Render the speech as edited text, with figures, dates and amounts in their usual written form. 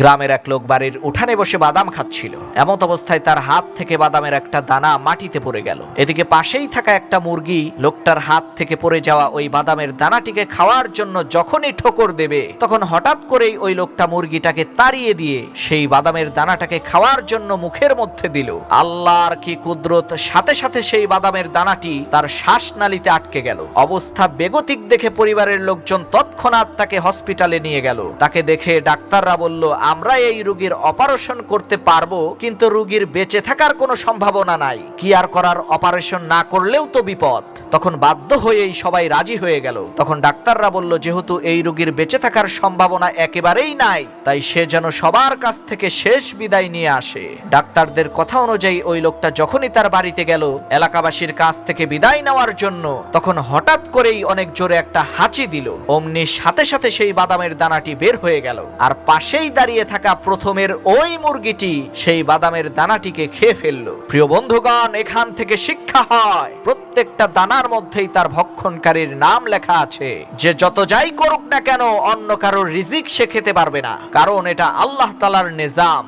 গ্রামের এক লোক বাড়ির উঠানে বসে বাদাম খাচ্ছিল। এমত অবস্থায় তার হাত থেকে বাদামের একটা দানা মাটিতে পড়ে গেল। এদিকে পাশেই থাকা একটা মুরগি লোকটার হাত থেকে পড়ে যাওয়া ওই বাদামের দানাটিকে খাওয়ার জন্য যখনই ঠোকর দেবে, তখন হঠাৎ করেই ওই লোকটা মুরগিটাকে তাড়িয়ে দিয়ে সেই বাদামের দানাটাকে খাওয়ার জন্য মুখের মধ্যে দিল। আল্লাহর কি কুদরত, সাথে সাথে সেই বাদামের দানাটি তার শ্বাসনালীতে আটকে গেল। অবস্থা বেগতিক দেখে পরিবারের লোকজন তৎক্ষণাৎ তাকে হসপিটালে নিয়ে গেল। তাকে দেখে ডাক্তাররা বলল, আমরা এই রোগীর অপারেশন করতে পারবো, কিন্তু রোগীর বেঁচে থাকার কোনো সম্ভাবনা নাই। কি আর করার, অপারেশন না করলেও তো বিপদ। তখন বাধ্য হয়েই সবাই রাজি হয়ে গেল। তখন ডাক্তাররা বলল, যেহেতু এই রোগীর বেঁচে থাকার সম্ভাবনা একেবারেই নাই, তাই সে যেন সবার কাছ থেকে শেষ বিদায় নিয়ে আসে। ডাক্তারদের কথা অনুযায়ী ওই লোকটা যখনই তার বাড়িতে গেল এলাকাবাসীর কাছ থেকে বিদায় নেওয়ার জন্য, তখন হঠাৎ করেই অনেক জোরে একটা হাঁচি দিল। অমনি সাথে সাথে সেই বাদামের দানাটি বের হয়ে গেল, আর পাশেই দাঁড়িয়ে থাকা প্রথমের ওই মুরগিটি সেই বাদামের দানাটিকে খেয়ে ফেললো। প্রিয় বন্ধুগণ, এখান থেকে শিক্ষা হয়, প্রত্যেকটা দানার মধ্যেই তার ভক্ষণকারীর নাম লেখা আছে। যে যত যাই করুক না কেন, অন্য কারোর রিজিক সে খেতে পারবে না, কারণ এটা আল্লাহ তাআলার নিজাম।